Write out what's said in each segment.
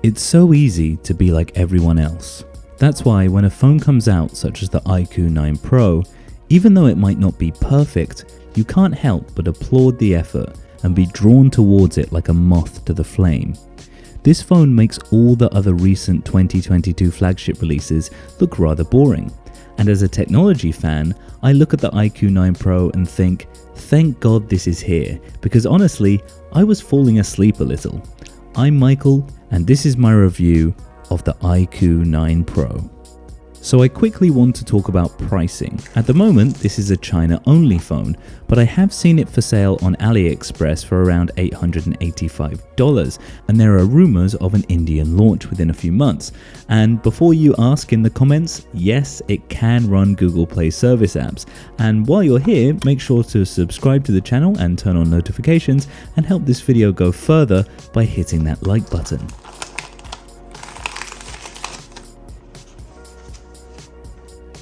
It's so easy to be like everyone else. That's why when a phone comes out such as the IQOO 9 Pro, even though it might not be perfect, you can't help but applaud the effort and be drawn towards it like a moth to the flame. This phone makes all the other recent 2022 flagship releases look rather boring. And as a technology fan, I look at the IQOO 9 Pro and think, thank God this is here, because honestly, I was falling asleep a little. I'm Michael, and this is my review of the IQOO 9 Pro. So I quickly want to talk about pricing. At the moment, this is a China-only phone, but I have seen it for sale on AliExpress for around $885, and there are rumors of an Indian launch within a few months. And before you ask in the comments, yes, it can run Google Play service apps. And while you're here, make sure to subscribe to the channel and turn on notifications and help this video go further by hitting that like button.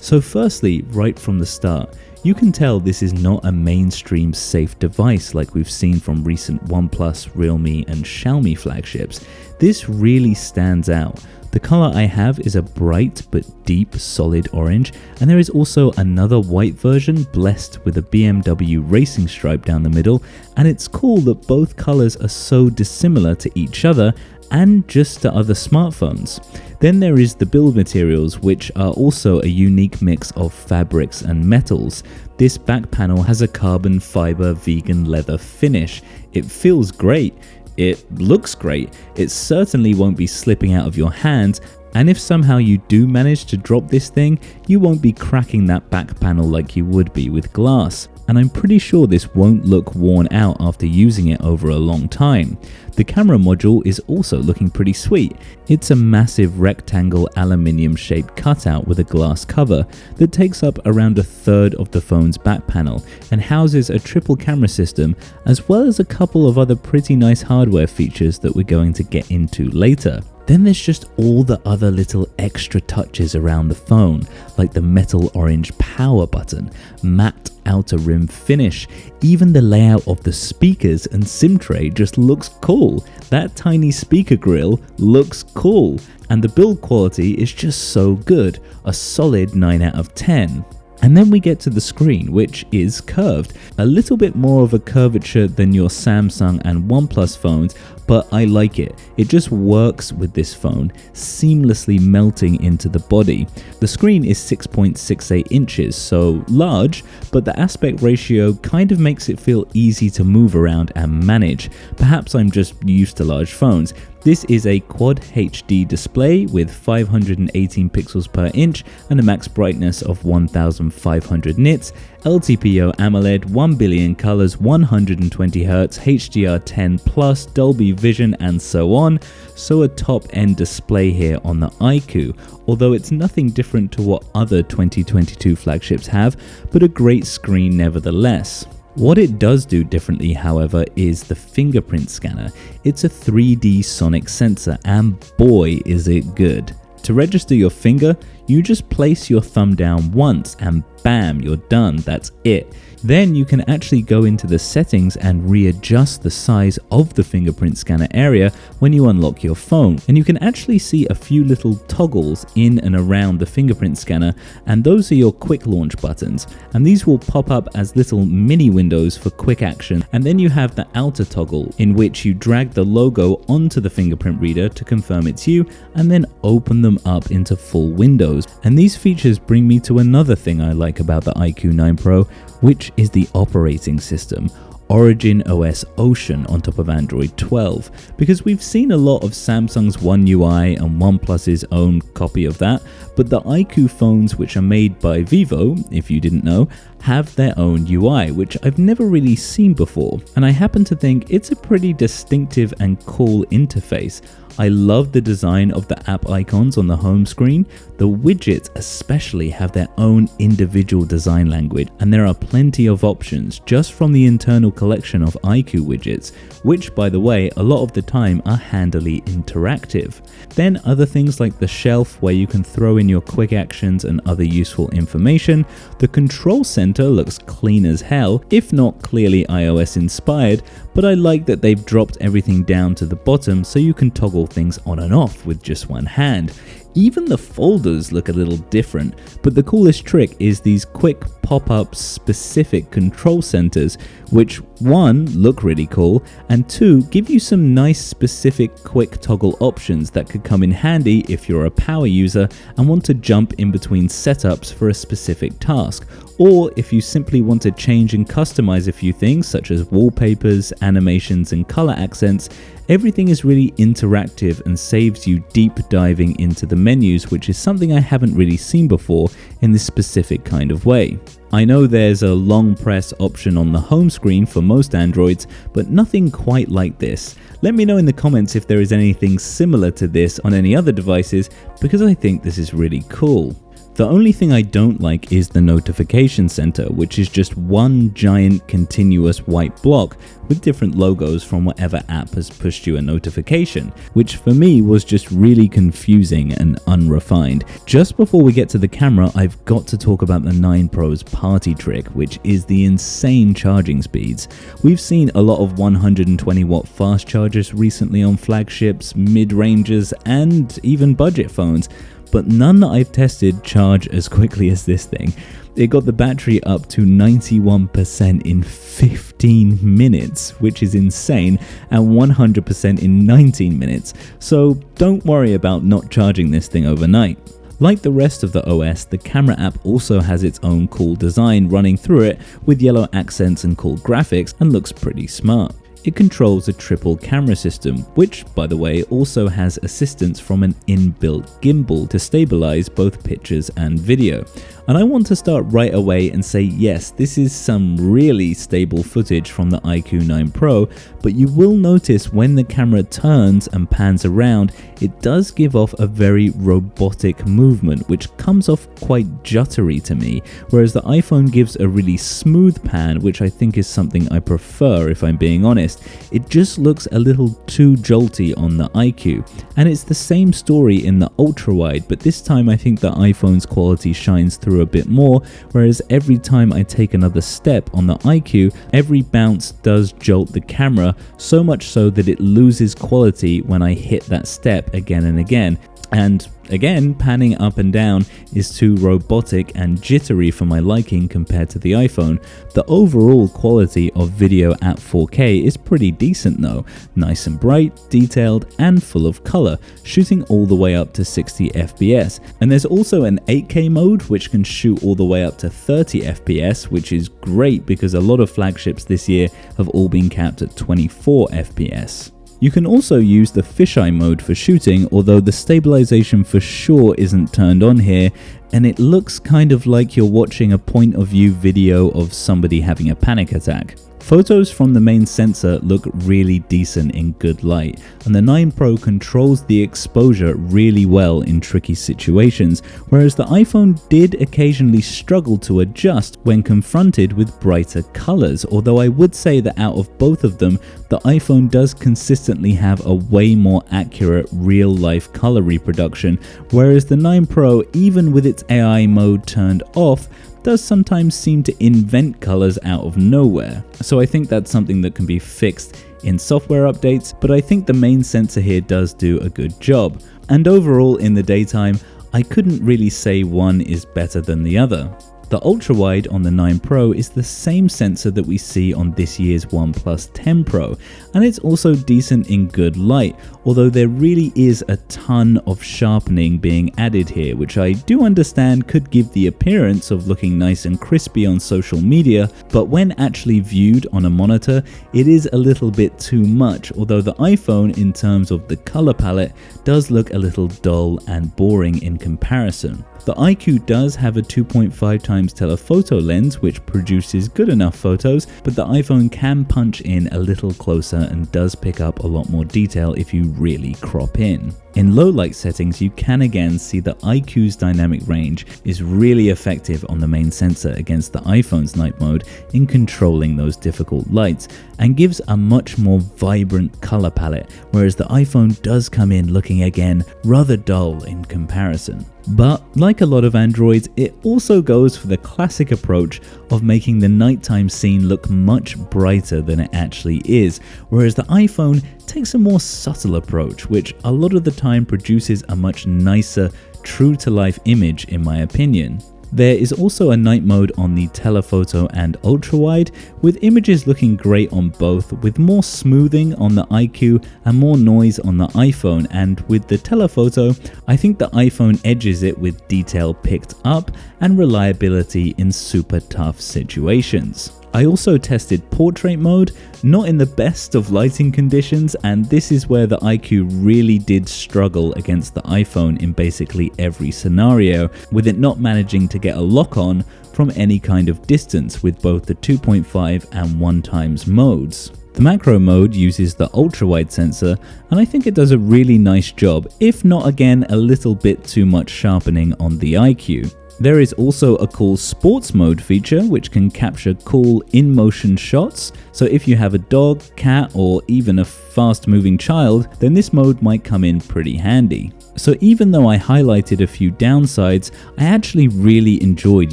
So firstly, right from the start, you can tell this is not a mainstream safe device like we've seen from recent OnePlus, Realme and Xiaomi flagships. This really stands out. The color I have is a bright but deep solid orange, and there is also another white version blessed with a BMW racing stripe down the middle, and it's cool that both colors are so dissimilar to each other and just to other smartphones. Then there is the build materials, which are also a unique mix of fabrics and metals. This back panel has a carbon fiber vegan leather finish. It feels great. It looks great. It certainly won't be slipping out of your hands, and if somehow you do manage to drop this thing, you won't be cracking that back panel like you would be with glass. And I'm pretty sure this won't look worn out after using it over a long time. The camera module is also looking pretty sweet. It's a massive rectangle aluminium shaped cutout with a glass cover that takes up around a third of the phone's back panel and houses a triple camera system as well as a couple of other pretty nice hardware features that we're going to get into later. Then there's just all the other little extra touches around the phone, like the metal orange power button, matte outer rim finish, even the layout of the speakers and SIM tray just looks cool. That tiny speaker grill looks cool, and the build quality is just so good, a solid 9 out of 10. And then we get to the screen, which is curved, a little bit more of a curvature than your Samsung and OnePlus phones, but I like it. It just works with this phone, seamlessly melting into the body. The screen is 6.68 inches, so large, but the aspect ratio kind of makes it feel easy to move around and manage. Perhaps I'm just used to large phones. This is a Quad HD display with 518 pixels per inch and a max brightness of 1500 nits, LTPO AMOLED, 1 billion colors, 120Hz, HDR10+, Dolby Vision and so on. So a top-end display here on the IQOO, although it's nothing different to what other 2022 flagships have, but a great screen nevertheless. What it does do differently, however, is the fingerprint scanner. It's a 3D sonic sensor, and boy is it good. To register your finger, you just place your thumb down once and bam, you're done, that's it. Then you can actually go into the settings and readjust the size of the fingerprint scanner area when you unlock your phone. And you can actually see a few little toggles in and around the fingerprint scanner, and those are your quick launch buttons. And these will pop up as little mini windows for quick action. And then you have the outer toggle in which you drag the logo onto the fingerprint reader to confirm it's you, and then open them up into full windows. And these features bring me to another thing I like about the IQOO 9 Pro, which is the operating system. Origin OS Ocean on top of Android 12, because we've seen a lot of Samsung's One UI and OnePlus's own copy of that, but the IQOO phones, which are made by Vivo, if you didn't know, have their own UI, which I've never really seen before, and I happen to think it's a pretty distinctive and cool interface. I love the design of the app icons on the home screen. The widgets especially have their own individual design language, and there are plenty of options just from the internal collection of IQOO widgets, which by the way, a lot of the time are handily interactive. Then other things like the shelf where you can throw in your quick actions and other useful information, the control center center looks clean as hell, if not clearly iOS inspired, but I like that they've dropped everything down to the bottom so you can toggle things on and off with just one hand. Even the folders look a little different, but the coolest trick is these quick pop-up specific control centers, which 1, look really cool, and 2, give you some nice specific quick toggle options that could come in handy if you're a power user and want to jump in between setups for a specific task, or if you simply want to change and customize a few things such as wallpapers, animations, and color accents. Everything is really interactive and saves you deep diving into the menus, which is something I haven't really seen before in this specific kind of way. I know there's a long press option on the home screen for most Androids, but nothing quite like this. Let me know in the comments if there is anything similar to this on any other devices, because I think this is really cool. The only thing I don't like is the notification center, which is just one giant continuous white block with different logos from whatever app has pushed you a notification, which for me was just really confusing and unrefined. Just before we get to the camera, I've got to talk about the 9 Pro's party trick, which is the insane charging speeds. We've seen a lot of 120 watt fast chargers recently on flagships, mid-rangers, and even budget phones, but none that I've tested charge as quickly as this thing. It got the battery up to 91% in 15 minutes, which is insane, and 100% in 19 minutes. So don't worry about not charging this thing overnight. Like the rest of the OS, the camera app also has its own cool design running through it with yellow accents and cool graphics, and looks pretty smart. It controls a triple camera system, which, by the way, also has assistance from an inbuilt gimbal to stabilize both pictures and video. And I want to start right away and say yes, this is some really stable footage from the IQOO 9 Pro, but you will notice when the camera turns and pans around, it does give off a very robotic movement, which comes off quite juddery to me, whereas the iPhone gives a really smooth pan, which I think is something I prefer if I'm being honest. It just looks a little too jolty on the IQOO, and it's the same story in the ultra-wide, but this time I think the iPhone's quality shines through a bit more, whereas every time I take another step on the IQOO, every bounce does jolt the camera, so much so that it loses quality when I hit that step again and again. And again, panning up and down is too robotic and jittery for my liking compared to the iPhone. The overall quality of video at 4K is pretty decent though, nice and bright, detailed, and full of color, shooting all the way up to 60 FPS. And there's also an 8K mode which can shoot all the way up to 30 FPS, which is great because a lot of flagships this year have all been capped at 24 FPS. You can also use the fisheye mode for shooting, although the stabilization for sure isn't turned on here, and it looks kind of like you're watching a point of view video of somebody having a panic attack. Photos from the main sensor look really decent in good light, and the 9 Pro controls the exposure really well in tricky situations, whereas the iPhone did occasionally struggle to adjust when confronted with brighter colors, although I would say that out of both of them, the iPhone does consistently have a way more accurate real-life color reproduction, whereas the 9 Pro, even with its AI mode turned off, does sometimes seem to invent colors out of nowhere. So I think that's something that can be fixed in software updates, but I think the main sensor here does do a good job. And overall in the daytime, I couldn't really say one is better than the other. The ultra-wide on the 9 Pro is the same sensor that we see on this year's OnePlus 10 Pro, and it's also decent in good light, although there really is a ton of sharpening being added here, which I do understand could give the appearance of looking nice and crispy on social media, but when actually viewed on a monitor, it is a little bit too much, although the iPhone, in terms of the color palette, does look a little dull and boring in comparison. The IQOO does have a 2.5 times telephoto lens, which produces good enough photos, but the iPhone can punch in a little closer and does pick up a lot more detail if you really crop in. In low light settings, you can again see that IQOO's dynamic range is really effective on the main sensor against the iPhone's night mode in controlling those difficult lights, and gives a much more vibrant color palette, whereas the iPhone does come in looking again rather dull in comparison. But like a lot of Androids, it also goes for the classic approach of making the nighttime scene look much brighter than it actually is, whereas the iPhone takes a more subtle approach, which a lot of the time produces a much nicer, true-to-life image in my opinion. There is also a night mode on the telephoto and ultrawide, with images looking great on both, with more smoothing on the IQOO and more noise on the iPhone, and with the telephoto, I think the iPhone edges it with detail picked up and reliability in super tough situations. I also tested portrait mode, not in the best of lighting conditions, and this is where the IQOO really did struggle against the iPhone in basically every scenario, with it not managing to get a lock on from any kind of distance with both the 2.5 and 1x modes. The macro mode uses the ultra-wide sensor, and I think it does a really nice job, if not again a little bit too much sharpening on the IQOO. There is also a cool sports mode feature which can capture cool in-motion shots, so if you have a dog, cat, or even a fast-moving child, then this mode might come in pretty handy. So even though I highlighted a few downsides, I actually really enjoyed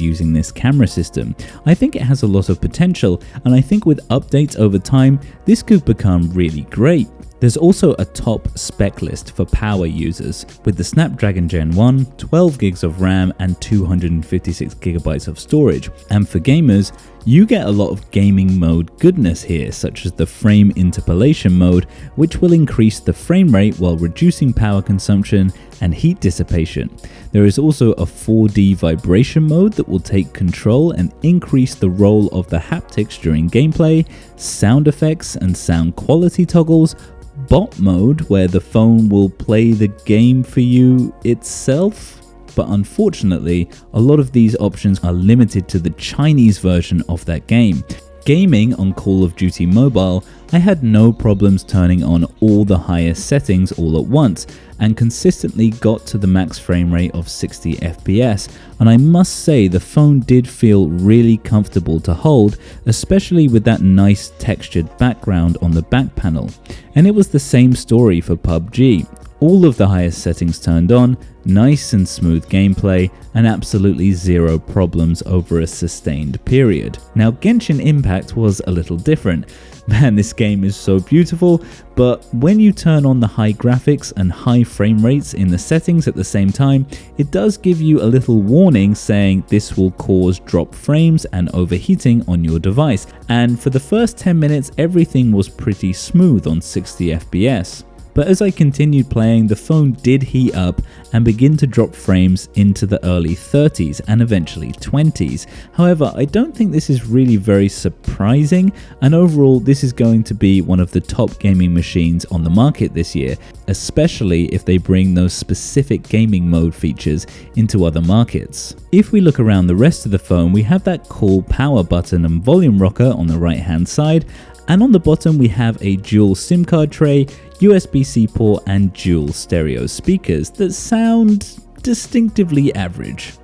using this camera system. I think it has a lot of potential, and I think with updates over time, this could become really great. There's also a top spec list for power users, with the Snapdragon Gen 1, 12 gigs of RAM and 256 gigabytes of storage. And for gamers, you get a lot of gaming mode goodness here, such as the frame interpolation mode, which will increase the frame rate while reducing power consumption and heat dissipation. There is also a 4D vibration mode that will take control and increase the role of the haptics during gameplay, sound effects and sound quality toggles, bot mode where the phone will play the game for you itself. But unfortunately, a lot of these options are limited to the Chinese version of that game. Gaming on Call of Duty Mobile, I had no problems turning on all the highest settings all at once and consistently got to the max frame rate of 60 FPS, and I must say the phone did feel really comfortable to hold, especially with that nice textured background on the back panel. And it was the same story for PUBG. All of the highest settings turned on, nice and smooth gameplay, and absolutely zero problems over a sustained period. Now Genshin Impact was a little different. Man, this game is so beautiful, but when you turn on the high graphics and high frame rates in the settings at the same time, it does give you a little warning saying this will cause drop frames and overheating on your device. And for the first 10 minutes, everything was pretty smooth on 60 FPS. But as I continued playing, the phone did heat up and begin to drop frames into the early 30s and eventually 20s. However, I don't think this is really very surprising, and overall this is going to be one of the top gaming machines on the market this year, especially if they bring those specific gaming mode features into other markets. If we look around the rest of the phone, we have that cool power button and volume rocker on the right hand side, and on the bottom we have a dual SIM card tray, USB-C port and dual stereo speakers that sound distinctively average.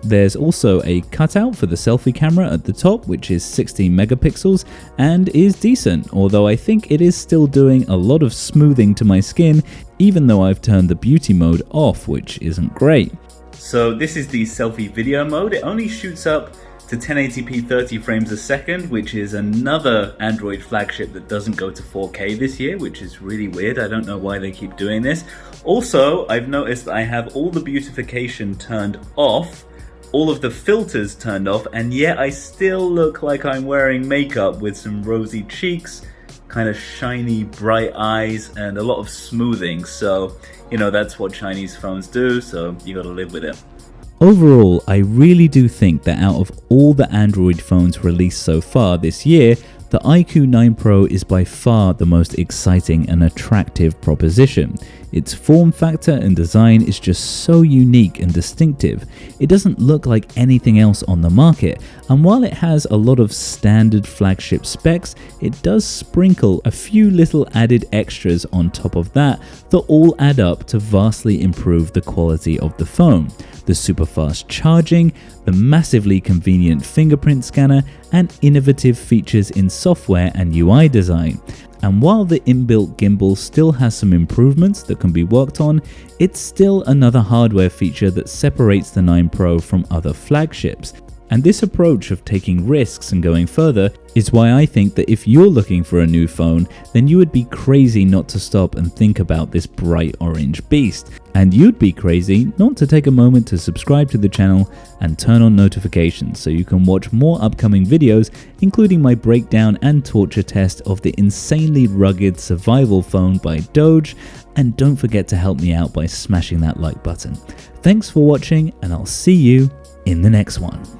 There's also a cutout for the selfie camera at the top, which is 16 megapixels and is decent, although I think it is still doing a lot of smoothing to my skin, even though I've turned the beauty mode off, which isn't great. So this is the selfie video mode. It only shoots up to 1080p 30 frames a second, which is another Android flagship that doesn't go to 4K this year, which is really weird. I don't know why they keep doing this. Also, I've noticed that I have all the beautification turned off, all of the filters turned off, and yet I still look like I'm wearing makeup with some rosy cheeks, kind of shiny bright eyes, and a lot of smoothing. So, you know, that's what Chinese phones do, so you gotta live with it. Overall, I really do think that out of all the Android phones released so far this year, The IQOO 9 Pro is by far the most exciting and attractive proposition. Its form factor and design is just so unique and distinctive. It doesn't look like anything else on the market, and while it has a lot of standard flagship specs, it does sprinkle a few little added extras on top of that all add up to vastly improve the quality of the phone. The super fast charging, the massively convenient fingerprint scanner, and innovative features in software and UI design. And while the inbuilt gimbal still has some improvements that can be worked on, it's still another hardware feature that separates the 9 Pro from other flagships. And this approach of taking risks and going further is why I think that if you're looking for a new phone, then you would be crazy not to stop and think about this bright orange beast. And you'd be crazy not to take a moment to subscribe to the channel and turn on notifications so you can watch more upcoming videos, including my breakdown and torture test of the insanely rugged survival phone by Doge. And don't forget to help me out by smashing that like button. Thanks for watching, and I'll see you in the next one.